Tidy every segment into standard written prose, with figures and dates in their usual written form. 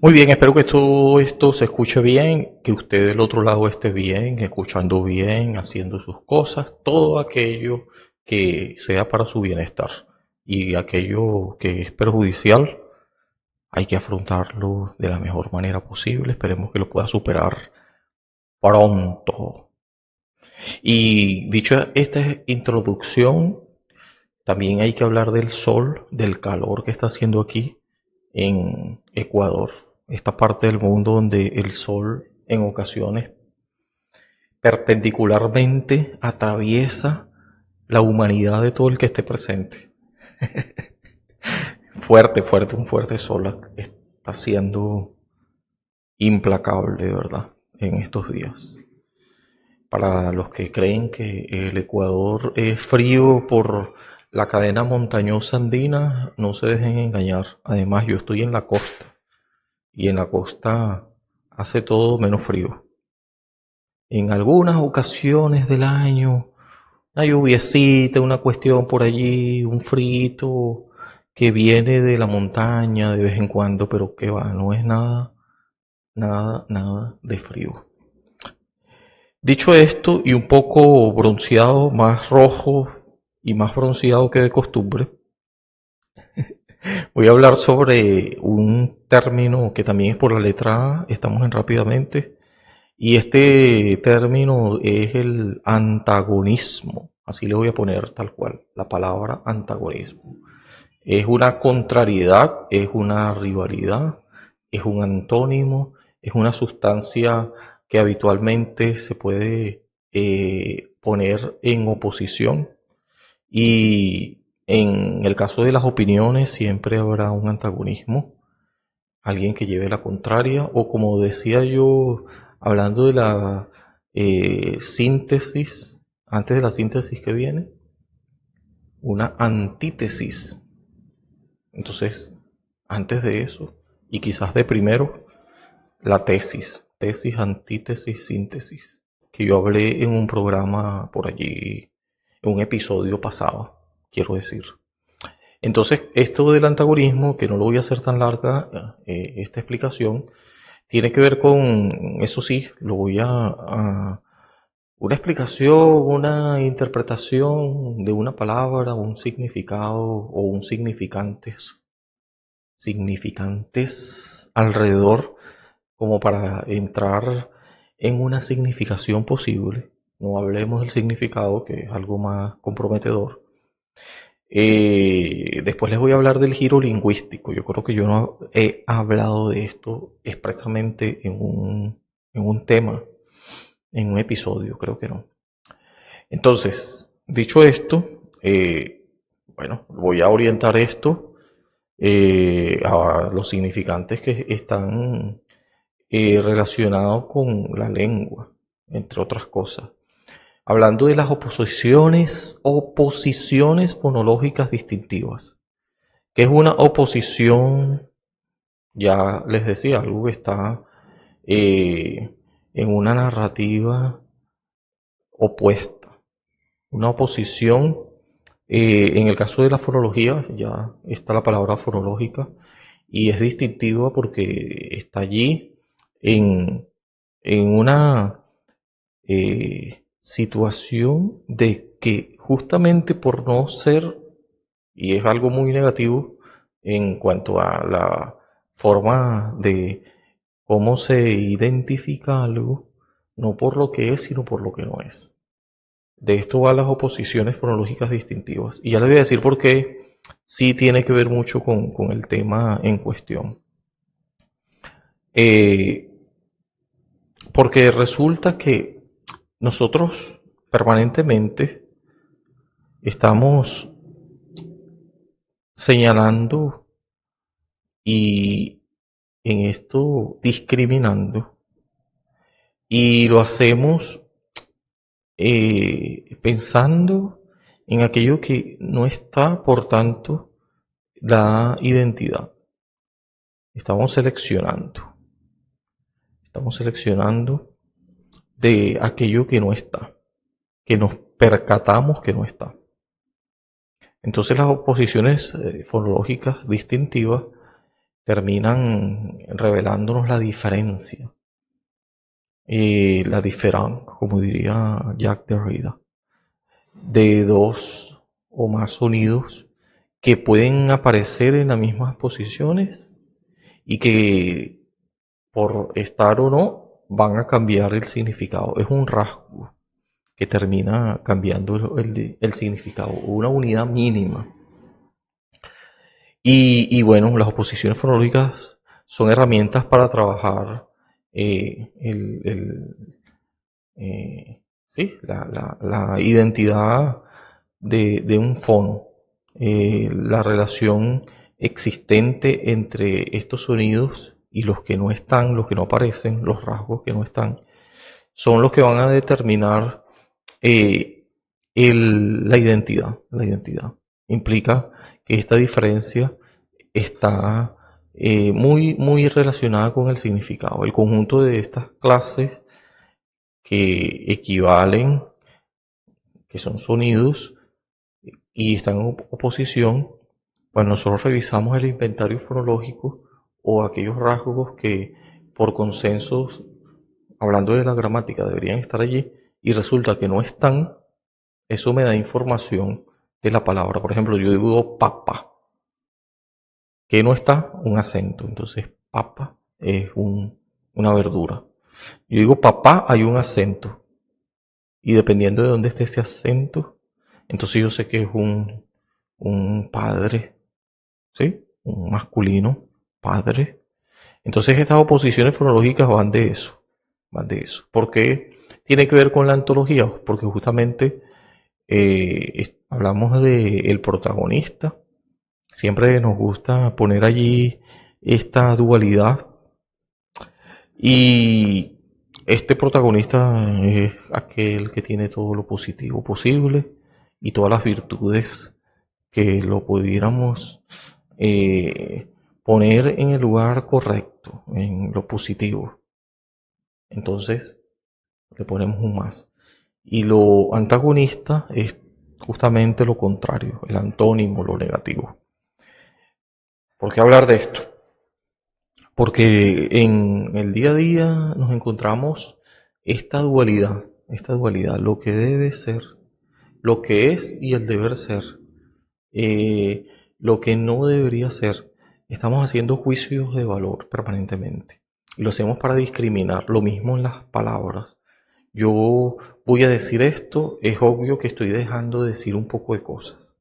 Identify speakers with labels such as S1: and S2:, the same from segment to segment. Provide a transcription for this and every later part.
S1: Muy bien, espero que todo esto se escuche bien, que usted del otro lado esté bien, escuchando bien, haciendo sus cosas, todo aquello que sea para su bienestar y aquello que es perjudicial hay que afrontarlo de la mejor manera posible. Esperemos que lo pueda superar pronto. Y dicho esta introducción, también hay que hablar del sol, del calor que está haciendo aquí en Ecuador, esta parte del mundo donde el sol en ocasiones perpendicularmente atraviesa la humanidad de todo el que esté presente. Fuerte, fuerte, un fuerte sol está siendo implacable, de verdad, en estos días. Para los que creen que el Ecuador es frío por la cadena montañosa andina, no se dejen engañar. Además, yo estoy en la costa y en la costa hace todo menos frío. En algunas ocasiones del año, una lluviecita, una cuestión por allí, un frito que viene de la montaña de vez en cuando, pero que va, no es nada, nada, nada de frío. Dicho esto, y un poco bronceado, más rojo y más bronceado que de costumbre, voy a hablar sobre un término que también es por la letra A, estamos en rápidamente, y este término es el antagonismo, así le voy a poner tal cual, la palabra antagonismo. Es una contrariedad, es una rivalidad, es un antónimo, es una sustancia que habitualmente se puede poner en oposición y en el caso de las opiniones siempre habrá un antagonismo, alguien que lleve la contraria o como decía yo hablando de la síntesis, antes de la síntesis que viene, una antítesis. Entonces, antes de eso, y quizás de primero, la tesis, antítesis, síntesis, que yo hablé en un programa por allí, en un episodio pasado, quiero decir. Entonces, esto del antagonismo, que no lo voy a hacer tan larga, esta explicación, tiene que ver con, eso sí, lo voy a una explicación, una interpretación de una palabra, un significado o un significantes alrededor como para entrar en una significación posible. No hablemos del significado, que es algo más comprometedor. Después les voy a hablar del giro lingüístico. Yo creo que yo no he hablado de esto expresamente en un tema, en un episodio, creo que no. Entonces, dicho esto, bueno, voy a orientar esto a los significantes que están relacionados con la lengua, entre otras cosas. Hablando de las oposiciones fonológicas distintivas. ¿Qué es una oposición? Ya les decía, algo que está en una narrativa opuesta. Una oposición, en el caso de la fonología, ya está la palabra fonológica, y es distintiva porque está allí en una situación de que justamente por no ser, y es algo muy negativo en cuanto a la forma de cómo se identifica algo, no por lo que es, sino por lo que no es. De esto van las oposiciones fonológicas distintivas. Y ya les voy a decir por qué sí tiene que ver mucho con el tema en cuestión. Eh, Porque resulta que nosotros permanentemente estamos señalando y en esto discriminando y lo hacemos pensando en aquello que no está, por tanto, da identidad. Estamos seleccionando de aquello que no está, que nos percatamos que no está. Entonces las oposiciones fonológicas distintivas terminan revelándonos la diferencia, la diferencia, como diría Jacques Derrida, de dos o más sonidos que pueden aparecer en las mismas posiciones y que por estar o no van a cambiar el significado. Es un rasgo que termina cambiando el significado, una unidad mínima. Y bueno, las oposiciones fonológicas son herramientas para trabajar eh, el, el, sí, la identidad de un fono, la relación existente entre estos sonidos y los que no están, los que no aparecen, los rasgos que no están, son los que van a determinar la identidad. La identidad implica que esta diferencia está muy relacionada con el significado. El conjunto de estas clases que equivalen, que son sonidos y están en oposición, pues nosotros revisamos el inventario fonológico o aquellos rasgos que por consensos, hablando de la gramática, deberían estar allí y resulta que no están. Eso me da información de la palabra. Por ejemplo, yo digo papa, que no está un acento. Entonces, papa es una verdura. Yo digo papá, hay un acento. Y dependiendo de dónde esté ese acento, entonces yo sé que es un padre, ¿sí? Un masculino, padre. Entonces estas oposiciones fonológicas van de eso. Van de eso. ¿Por qué tiene que ver con la antología? Porque justamente hablamos de el protagonista. Siempre nos gusta poner allí esta dualidad y este protagonista es aquel que tiene todo lo positivo posible y todas las virtudes que lo pudiéramos poner en el lugar correcto, en lo positivo. Entonces le ponemos un más. Y lo antagonista es justamente lo contrario, el antónimo, lo negativo. ¿Por qué hablar de esto? Porque en el día a día nos encontramos esta dualidad, lo que debe ser, lo que es y el deber ser, eh, lo que no debería ser. Estamos haciendo juicios de valor permanentemente. Y lo hacemos para discriminar, lo mismo en las palabras. Yo voy a decir esto, es obvio que estoy dejando de decir un poco de cosas.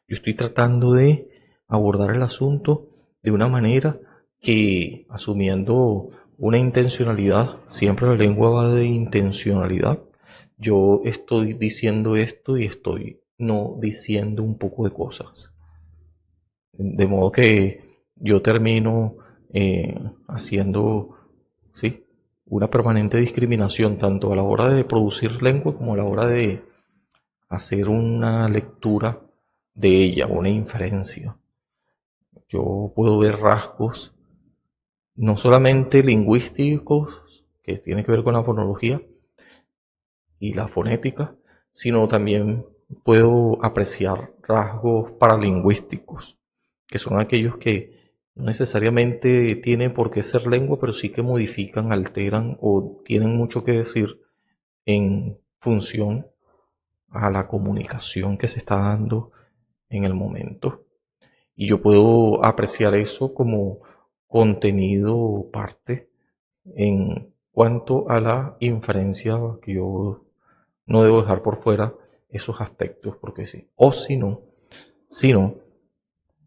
S1: Yo estoy tratando de abordar el asunto de una manera que, asumiendo una intencionalidad, siempre la lengua va de intencionalidad, yo estoy diciendo esto y estoy no diciendo un poco de cosas. De modo que yo termino haciendo, ¿sí?, una permanente discriminación tanto a la hora de producir lengua como a la hora de hacer una lectura de ella, una inferencia. Yo puedo ver rasgos no solamente lingüísticos, que tienen que ver con la fonología y la fonética, sino también puedo apreciar rasgos paralingüísticos, que son aquellos que no necesariamente tienen por qué ser lengua, pero sí que modifican, alteran o tienen mucho que decir en función a la comunicación que se está dando en el momento. Y yo puedo apreciar eso como contenido parte en cuanto a la inferencia, que yo no debo dejar por fuera esos aspectos, porque sí. O si no,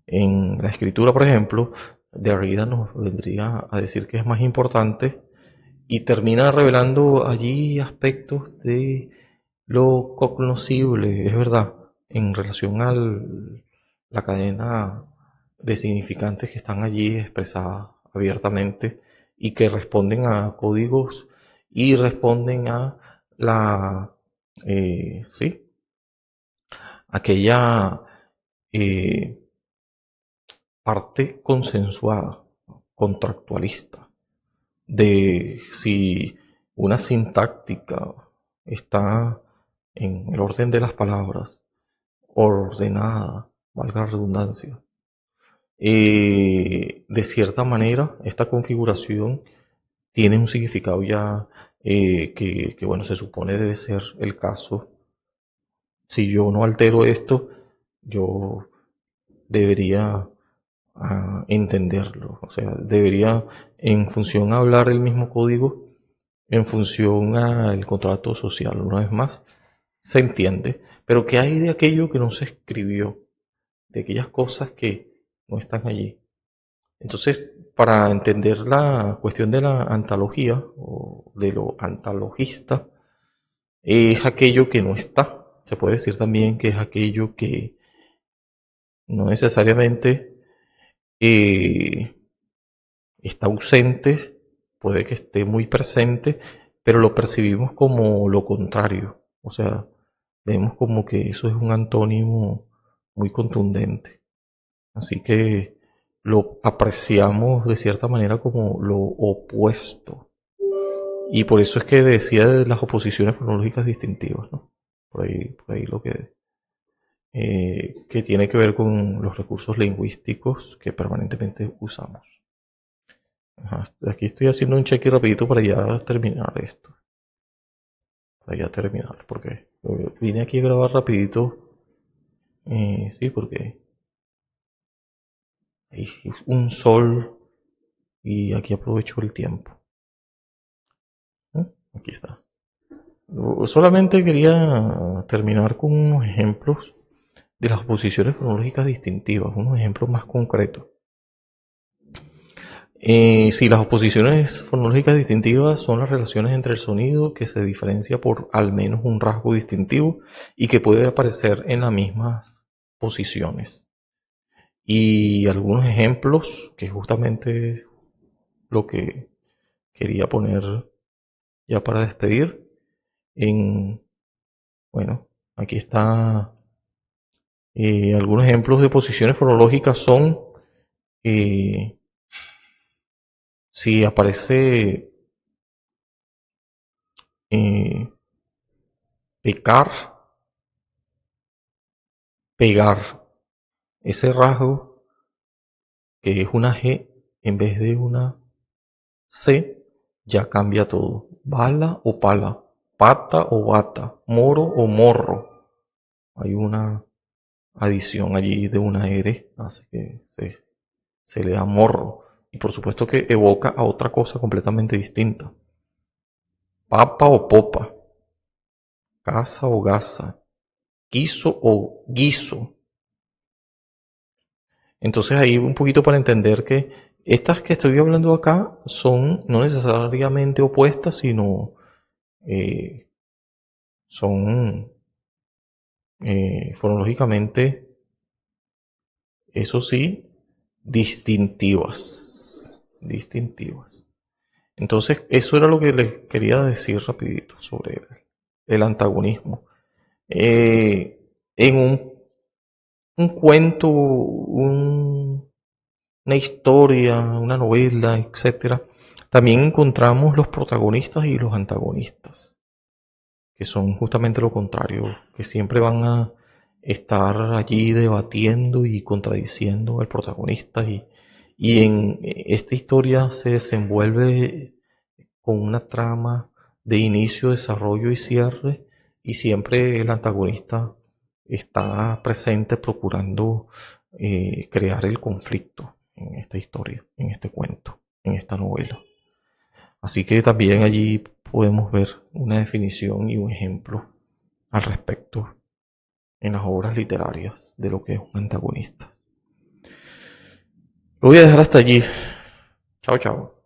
S1: en la escritura, por ejemplo, Derrida nos vendría a decir que es más importante y termina revelando allí aspectos de lo cognoscible, es verdad, en relación a la cadena de significantes que están allí expresadas abiertamente y que responden a códigos y responden a la, sí, aquella eh, parte consensuada, contractualista, de si una sintáctica está en el orden de las palabras, ordenada, valga la redundancia, de cierta manera, esta configuración tiene un significado ya que, bueno, se supone debe ser el caso. Si yo no altero esto, yo debería entenderlo. O sea, debería en función a hablar el mismo código, en función al contrato social, una vez más, se entiende. Pero ¿qué hay de aquello que no se escribió? De aquellas cosas que no están allí. Entonces, para entender la cuestión de la antología o de lo antologista, es aquello que no está. Se puede decir también que es aquello que no necesariamente eh, está ausente, puede que esté muy presente, pero lo percibimos como lo contrario. O sea, vemos como que eso es un antónimo muy contundente. Así que lo apreciamos de cierta manera como lo opuesto. Y por eso es que decía de las oposiciones fonológicas distintivas, ¿no? Por ahí lo que tiene que ver con los recursos lingüísticos que permanentemente usamos. Ajá, aquí estoy haciendo un cheque rapidito para ya terminar esto. Para ya terminar, porque vine aquí a grabar rapidito. Sí, porque hay un sol y aquí aprovecho el tiempo. Aquí está. Solamente quería terminar con unos ejemplos de las oposiciones fonológicas distintivas, unos ejemplos más concretos. Sí, las oposiciones fonológicas distintivas son las relaciones entre el sonido que se diferencia por al menos un rasgo distintivo y que puede aparecer en las mismas posiciones. Y algunos ejemplos, que justamente lo que quería poner ya para despedir, bueno, aquí está algunos ejemplos de posiciones fonológicas son eh, si aparece eh, pecar, pegar. Ese rasgo que es una G en vez de una C ya cambia todo. Bala o pala, pata o bata, moro o morro. Hay una adición allí de una R, así que se le da morro. Y por supuesto que evoca a otra cosa completamente distinta. Papa o popa, casa o gasa, quiso o guiso. Entonces ahí un poquito para entender que estas que estoy hablando acá son no necesariamente opuestas, sino eh, son fonológicamente, eso sí, distintivas. Distintivas. Entonces eso era lo que les quería decir rapidito sobre el antagonismo. En un cuento, una historia, una novela, etcétera, también encontramos los protagonistas y los antagonistas, que son justamente lo contrario, que siempre van a estar allí debatiendo y contradiciendo al protagonista y en esta historia se desenvuelve con una trama de inicio, desarrollo y cierre y siempre el antagonista está presente procurando crear el conflicto en esta historia, en este cuento, en esta novela. Así que también allí podemos ver una definición y un ejemplo al respecto en las obras literarias de lo que es un antagonista. Lo voy a dejar hasta allí. Chao, chao.